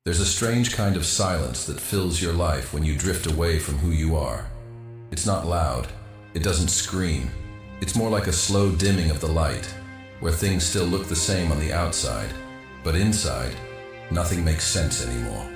There's a strange kind of silence that fills your life when you drift away from who you are. It's not loud, it doesn't scream. It's more like a slow dimming of the light, where things still look the same on the outside, but inside, nothing makes sense anymore.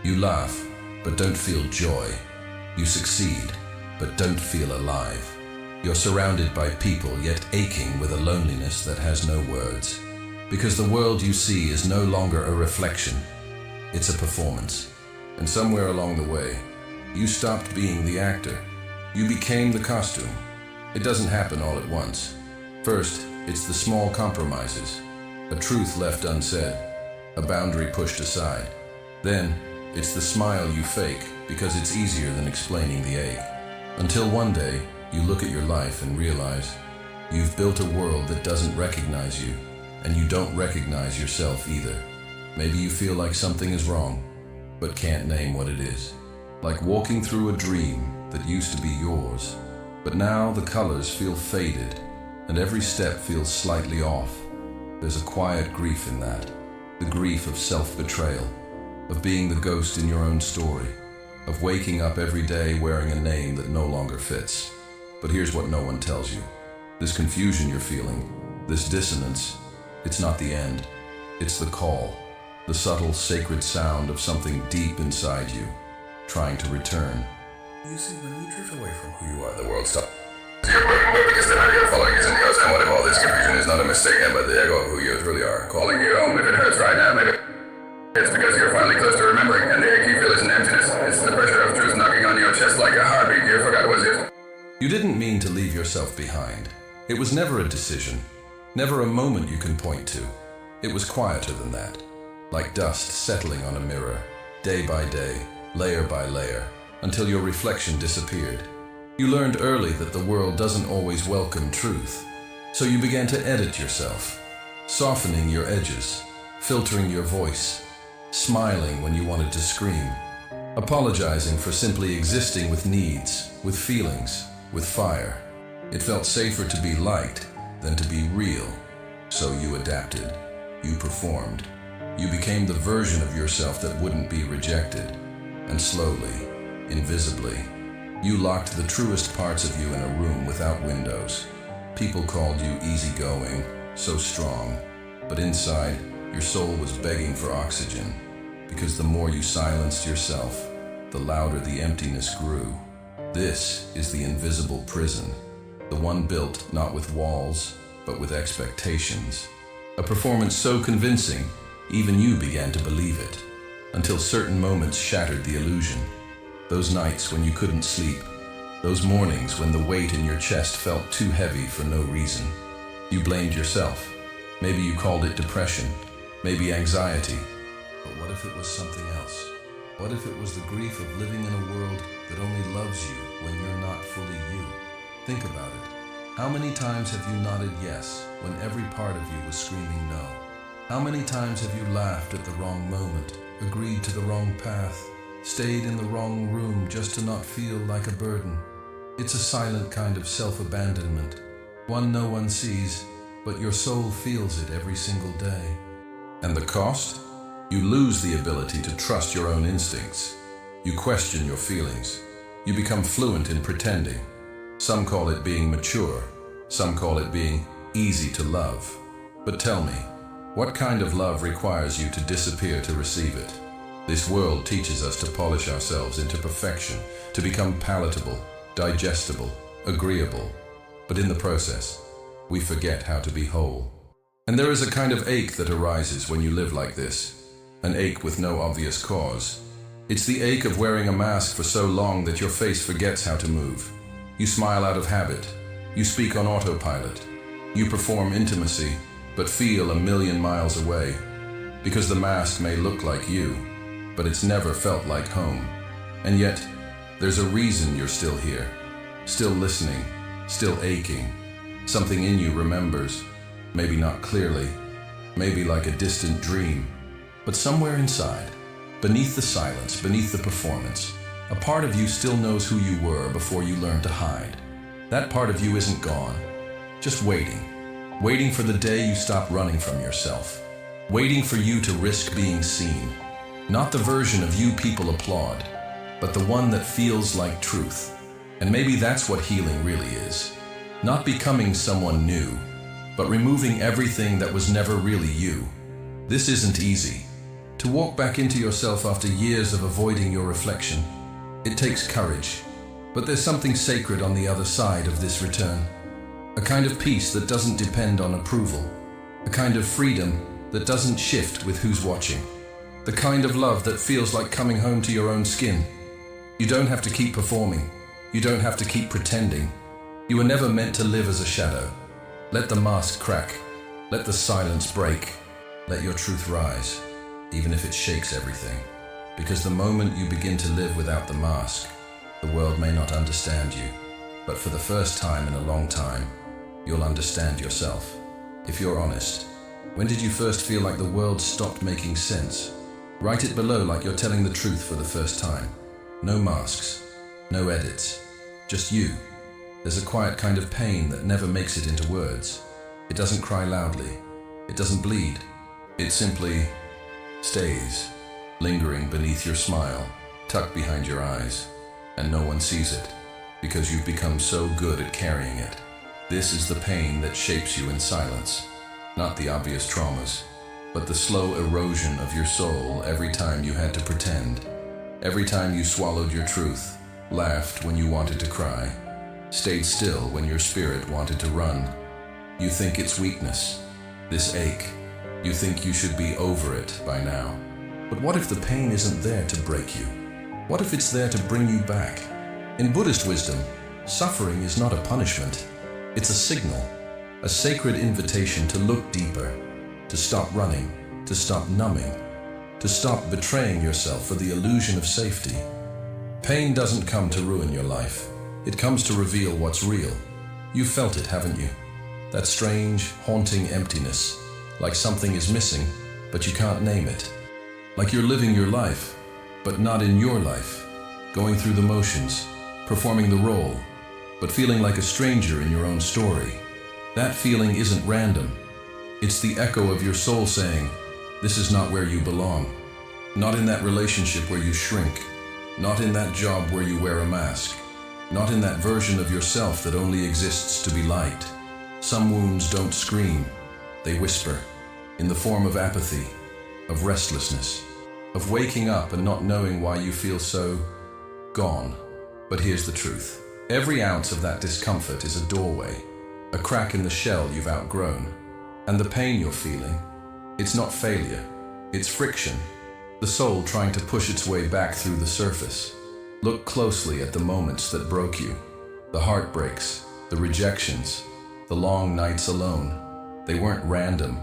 You laugh, but don't feel joy. You succeed, but don't feel alive. You're surrounded by people, yet aching with a loneliness that has no words. Because the world you see is no longer a reflection. It's a performance. And somewhere along the way, you stopped being the actor. You became the costume. It doesn't happen all at once. First, it's the small compromises. A truth left unsaid. A boundary pushed aside. Then, it's the smile you fake because it's easier than explaining the ache. Until one day, you look at your life and realize you've built a world that doesn't recognize you, and you don't recognize yourself either. Maybe you feel like something is wrong, but can't name what it is. Like walking through a dream that used to be yours, but now the colors feel faded, and every step feels slightly off. There's a quiet grief in that, the grief of self-betrayal, of being the ghost in your own story, of waking up every day wearing a name that no longer fits. But here's what no one tells you. This confusion you're feeling, this dissonance, it's not the end. It's the call, the subtle, sacred sound of something deep inside you, trying to return. You see, when you drift away from who you are, the world stops. You're because the idea of following is in yours, and what if all this confusion is not a mistake, but the echo of who you truly are, calling you home if it hurts right now, maybe it's because you're finally close to remembering, and the ache you feel is an emptiness. It's the pressure of truth knocking on your chest like a heartbeat you forgot was it. You didn't mean to leave yourself behind. It was never a decision, never a moment you can point to. It was quieter than that, like dust settling on a mirror, day by day, layer by layer, until your reflection disappeared. You learned early that the world doesn't always welcome truth, so you began to edit yourself, softening your edges, filtering your voice, smiling when you wanted to scream, apologizing for simply existing with needs, with feelings, with fire. It felt safer to be liked than to be real, so you adapted, you performed. You became the version of yourself that wouldn't be rejected, and slowly, invisibly, you locked the truest parts of you in a room without windows. People called you easygoing, so strong, but inside, your soul was begging for oxygen, because the more you silenced yourself, the louder the emptiness grew. This is the invisible prison, the one built not with walls, but with expectations. A performance so convincing, even you began to believe it, until certain moments shattered the illusion. Those nights when you couldn't sleep, those mornings when the weight in your chest felt too heavy for no reason. You blamed yourself. Maybe you called it depression, maybe anxiety. But what if it was something else? What if it was the grief of living in a world that only loves you when you're not fully you? Think about it. How many times have you nodded yes when every part of you was screaming no? How many times have you laughed at the wrong moment, agreed to the wrong path, stayed in the wrong room just to not feel like a burden? It's a silent kind of self-abandonment, one no one sees, but your soul feels it every single day. And the cost? You lose the ability to trust your own instincts. You question your feelings. You become fluent in pretending. Some call it being mature. Some call it being easy to love. But tell me, what kind of love requires you to disappear to receive it? This world teaches us to polish ourselves into perfection, to become palatable, digestible, agreeable. But in the process, we forget how to be whole. And there is a kind of ache that arises when you live like this. An ache with no obvious cause. It's the ache of wearing a mask for so long that your face forgets how to move. You smile out of habit. You speak on autopilot. You perform intimacy, but feel a million miles away. Because the mask may look like you, but it's never felt like home. And yet, there's a reason you're still here. Still listening, still aching. Something in you remembers, maybe not clearly, maybe like a distant dream. But somewhere inside, beneath the silence, beneath the performance, a part of you still knows who you were before you learned to hide. That part of you isn't gone, just waiting. Waiting for the day you stop running from yourself. Waiting for you to risk being seen. Not the version of you people applaud, but the one that feels like truth. And maybe that's what healing really is. Not becoming someone new, but removing everything that was never really you. This isn't easy. To walk back into yourself after years of avoiding your reflection, it takes courage. But there's something sacred on the other side of this return. A kind of peace that doesn't depend on approval. A kind of freedom that doesn't shift with who's watching. The kind of love that feels like coming home to your own skin. You don't have to keep performing. You don't have to keep pretending. You were never meant to live as a shadow. Let the mask crack. Let the silence break. Let your truth rise, even if it shakes everything. Because the moment you begin to live without the mask, the world may not understand you. But for the first time in a long time, you'll understand yourself. If you're honest, when did you first feel like the world stopped making sense? Write it below like you're telling the truth for the first time. No masks, no edits, just you. There's a quiet kind of pain that never makes it into words. It doesn't cry loudly. It doesn't bleed. It simply stays, lingering beneath your smile, tucked behind your eyes, and no one sees it, because you've become so good at carrying it. This is the pain that shapes you in silence, not the obvious traumas, but the slow erosion of your soul every time you had to pretend, every time you swallowed your truth, laughed when you wanted to cry, stayed still when your spirit wanted to run. You think it's weakness, this ache. You think you should be over it by now. But what if the pain isn't there to break you? What if it's there to bring you back? In Buddhist wisdom, suffering is not a punishment. It's a signal, a sacred invitation to look deeper, to stop running, to stop numbing, to stop betraying yourself for the illusion of safety. Pain doesn't come to ruin your life. It comes to reveal what's real. You've felt it, haven't you? That strange, haunting emptiness, like something is missing, but you can't name it. Like you're living your life, but not in your life, going through the motions, performing the role, but feeling like a stranger in your own story. That feeling isn't random. It's the echo of your soul saying, this is not where you belong. Not in that relationship where you shrink. Not in that job where you wear a mask. Not in that version of yourself that only exists to be liked. Some wounds don't scream. They whisper, in the form of apathy, of restlessness, of waking up and not knowing why you feel so gone. But here's the truth. Every ounce of that discomfort is a doorway, a crack in the shell you've outgrown. And the pain you're feeling, it's not failure, it's friction. The soul trying to push its way back through the surface. Look closely at the moments that broke you, the heartbreaks, the rejections, the long nights alone. They weren't random,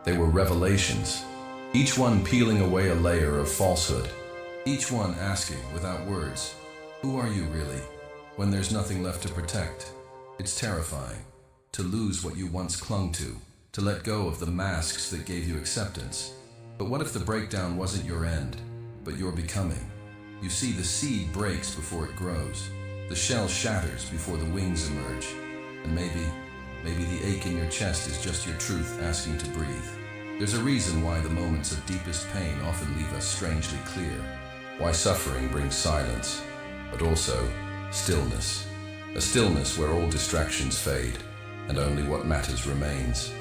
they were revelations. Each one peeling away a layer of falsehood. Each one asking, without words, who are you really? When there's nothing left to protect. It's terrifying to lose what you once clung to let go of the masks that gave you acceptance. But what if the breakdown wasn't your end, but your becoming? You see, the seed breaks before it grows. The shell shatters before the wings emerge. And maybe the ache in your chest is just your truth asking to breathe. There's a reason why the moments of deepest pain often leave us strangely clear. Why suffering brings silence, but also stillness. A stillness where all distractions fade, and only what matters remains.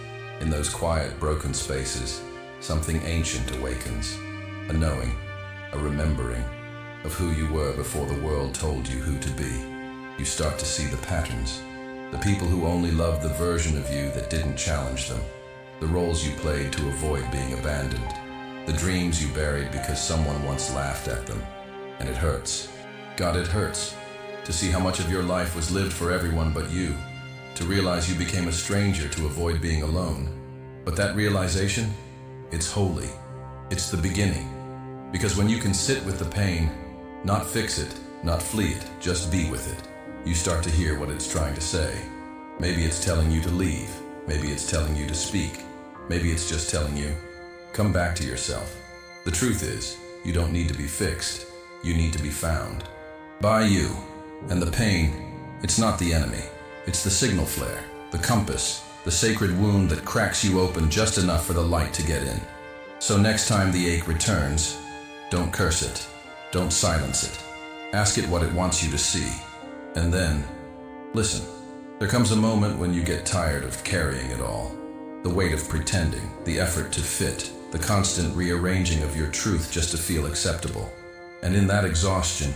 In those quiet, broken spaces, something ancient awakens. A knowing, a remembering of who you were before the world told you who to be. You start to see the patterns. The people who only loved the version of you that didn't challenge them. The roles you played to avoid being abandoned. The dreams you buried because someone once laughed at them. And it hurts. God, it hurts. To see how much of your life was lived for everyone but you. To realize you became a stranger to avoid being alone. But that realization, it's holy. It's the beginning. Because when you can sit with the pain, not fix it, not flee it, just be with it, you start to hear what it's trying to say. Maybe it's telling you to leave. Maybe it's telling you to speak. Maybe it's just telling you, come back to yourself. The truth is, you don't need to be fixed. You need to be found. By you. And the pain, it's not the enemy. It's the signal flare, the compass, the sacred wound that cracks you open just enough for the light to get in. So next time the ache returns, Don't curse it. Don't silence it. Ask it what it wants you to see. And then, listen. There comes a moment when you get tired of carrying it all. The weight of pretending, the effort to fit, the constant rearranging of your truth just to feel acceptable. And in that exhaustion,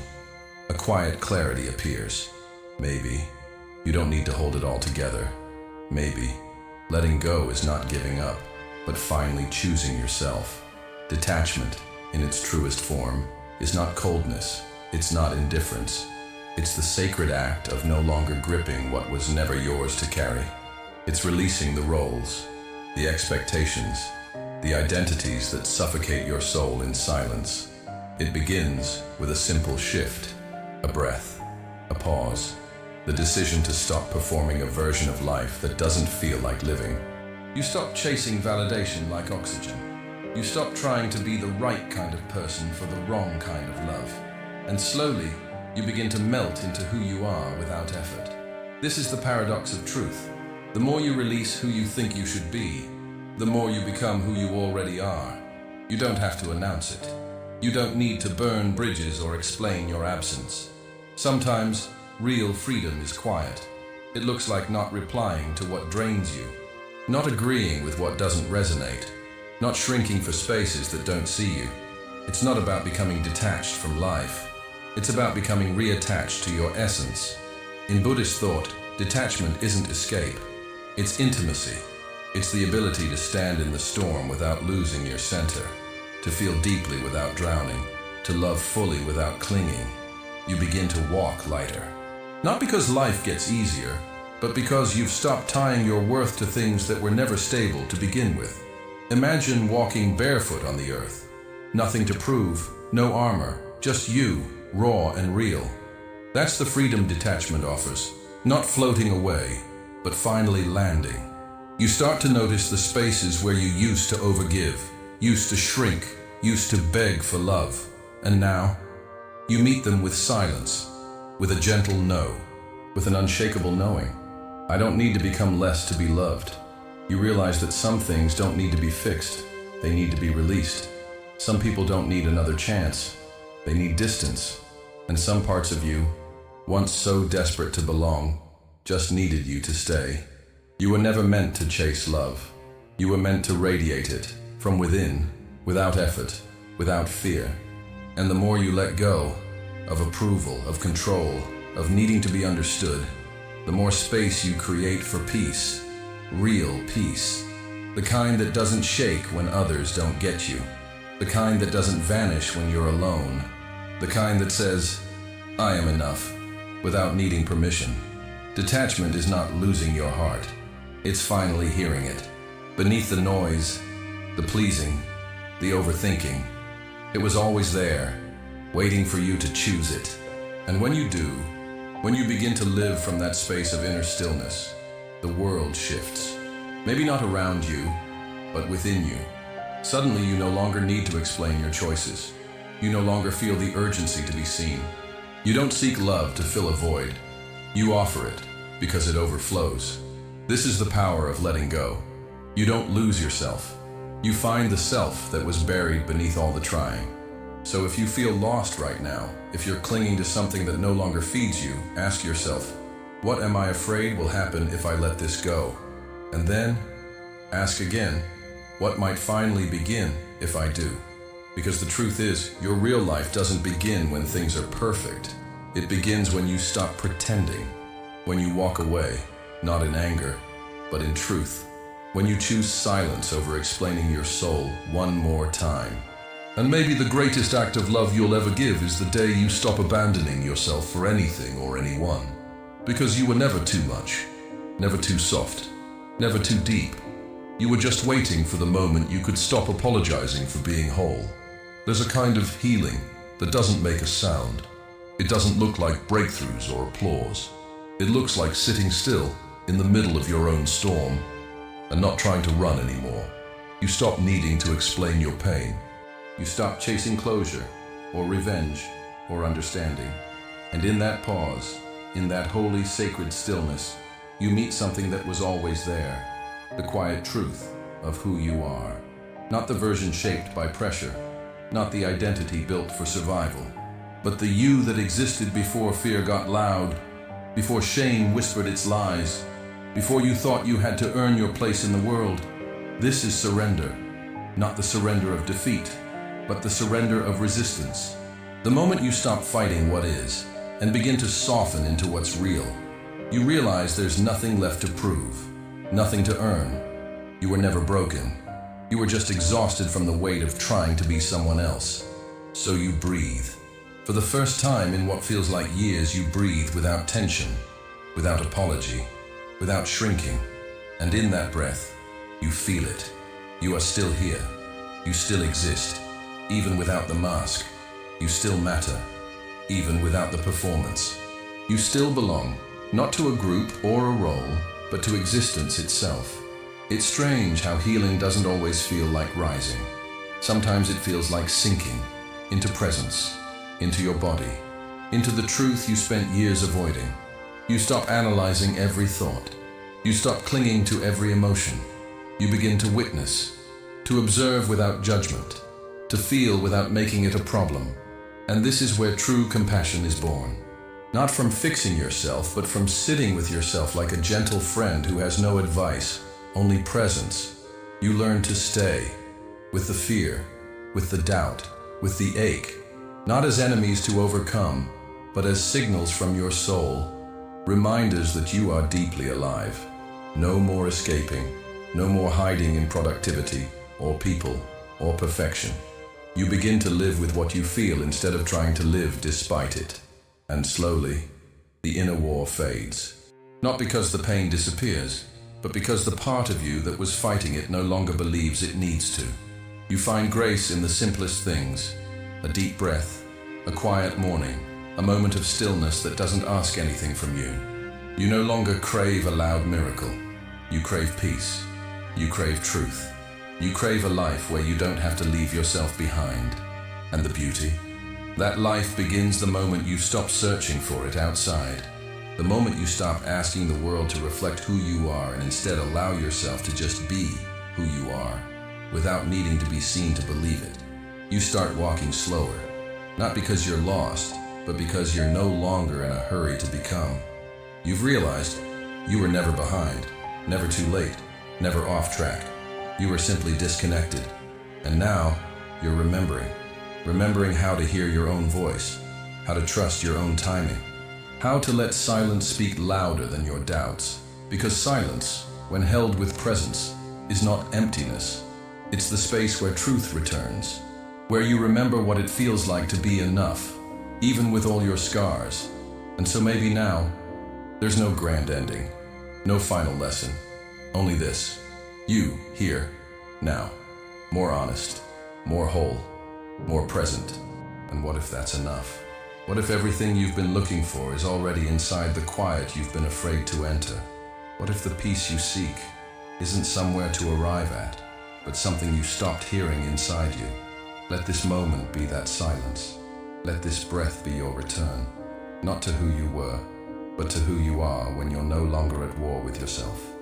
a quiet clarity appears. Maybe you don't need to hold it all together. Maybe letting go is not giving up, but finally choosing yourself. Detachment, in its truest form, is not coldness, it's not indifference. It's the sacred act of no longer gripping what was never yours to carry. It's releasing the roles, the expectations, the identities that suffocate your soul in silence. It begins with a simple shift, a breath, a pause, the decision to stop performing a version of life that doesn't feel like living. You stop chasing validation like oxygen. You stop trying to be the right kind of person for the wrong kind of love. And slowly, you begin to melt into who you are without effort. This is the paradox of truth. The more you release who you think you should be, the more you become who you already are. You don't have to announce it. You don't need to burn bridges or explain your absence. Sometimes, real freedom is quiet. It looks like not replying to what drains you, not agreeing with what doesn't resonate, not shrinking for spaces that don't see you. It's not about becoming detached from life. It's about becoming reattached to your essence. In Buddhist thought, detachment isn't escape. It's intimacy. It's the ability to stand in the storm without losing your center, to feel deeply without drowning, to love fully without clinging. You begin to walk lighter. Not because life gets easier, but because you've stopped tying your worth to things that were never stable to begin with. Imagine walking barefoot on the earth. Nothing to prove, no armor, just you, raw and real. That's the freedom detachment offers. Not floating away, but finally landing. You start to notice the spaces where you used to overgive, used to shrink, used to beg for love. And now, you meet them with silence, with a gentle no, with an unshakable knowing. I don't need to become less to be loved. You realize that some things don't need to be fixed. They need to be released. Some people don't need another chance. They need distance. And some parts of you, once so desperate to belong, just needed you to stay. You were never meant to chase love. You were meant to radiate it from within, without effort, without fear. And the more you let go of approval, of control, of needing to be understood, the more space you create for peace, real peace. The kind that doesn't shake when others don't get you. The kind that doesn't vanish when you're alone. The kind that says, I am enough, without needing permission. Detachment is not losing your heart. It's finally hearing it. Beneath the noise, the pleasing, the overthinking, it was always there, waiting for you to choose it. And when you do, when you begin to live from that space of inner stillness, the world shifts. Maybe not around you, but within you. Suddenly you no longer need to explain your choices. You no longer feel the urgency to be seen. You don't seek love to fill a void. You offer it because it overflows. This is the power of letting go. You don't lose yourself. You find the self that was buried beneath all the trying. So if you feel lost right now, if you're clinging to something that no longer feeds you, ask yourself, what am I afraid will happen if I let this go? And then, ask again, what might finally begin if I do? Because the truth is, your real life doesn't begin when things are perfect. It begins when you stop pretending, when you walk away, not in anger, but in truth, when you choose silence over explaining your soul one more time. And maybe the greatest act of love you'll ever give is the day you stop abandoning yourself for anything or anyone. Because you were never too much, never too soft, never too deep. You were just waiting for the moment you could stop apologizing for being whole. There's a kind of healing that doesn't make a sound. It doesn't look like breakthroughs or applause. It looks like sitting still in the middle of your own storm and not trying to run anymore. You stop needing to explain your pain. You stop chasing closure or revenge or understanding. And in that pause, in that holy, sacred stillness, you meet something that was always there, the quiet truth of who you are. Not the version shaped by pressure, not the identity built for survival, but the you that existed before fear got loud, before shame whispered its lies, before you thought you had to earn your place in the world. This is surrender, not the surrender of defeat, but the surrender of resistance. The moment you stop fighting what is and begin to soften into what's real, you realize there's nothing left to prove, nothing to earn. You were never broken. You were just exhausted from the weight of trying to be someone else. So you breathe. For the first time in what feels like years, you breathe without tension, without apology, without shrinking. And in that breath, you feel it. You are still here. You still exist. Even without the mask, you still matter. Even without the performance, you still belong, not to a group or a role, but to existence itself. It's strange how healing doesn't always feel like rising. Sometimes it feels like sinking into presence, into your body, into the truth you spent years avoiding. You stop analyzing every thought. You stop clinging to every emotion. You begin to witness, to observe without judgment, to feel without making it a problem. And this is where true compassion is born. Not from fixing yourself, but from sitting with yourself like a gentle friend who has no advice, only presence. You learn to stay with the fear, with the doubt, with the ache, not as enemies to overcome, but as signals from your soul, reminders that you are deeply alive. No more escaping, no more hiding in productivity, or people, or perfection. You begin to live with what you feel instead of trying to live despite it. And slowly, the inner war fades. Not because the pain disappears, but because the part of you that was fighting it no longer believes it needs to. You find grace in the simplest things: a deep breath, a quiet morning, a moment of stillness that doesn't ask anything from you. You no longer crave a loud miracle. You crave peace. You crave truth. You crave a life where you don't have to leave yourself behind. And the beauty? That life begins the moment you stop searching for it outside. The moment you stop asking the world to reflect who you are and instead allow yourself to just be who you are, without needing to be seen to believe it. You start walking slower, not because you're lost, but because you're no longer in a hurry to become. You've realized you were never behind, never too late, never off track. You were simply disconnected. And now you're remembering how to hear your own voice, how to trust your own timing, how to let silence speak louder than your doubts. Because silence, when held with presence, is not emptiness. It's the space where truth returns, where you remember what it feels like to be enough, even with all your scars. And so maybe now, there's no grand ending, no final lesson, only this: you, here, now, more honest, more whole, more present. And what if that's enough? What if everything you've been looking for is already inside the quiet you've been afraid to enter? What if the peace you seek isn't somewhere to arrive at, but something you stopped hearing inside you? Let this moment be that silence. Let this breath be your return, not to who you were, but to who you are when you're no longer at war with yourself.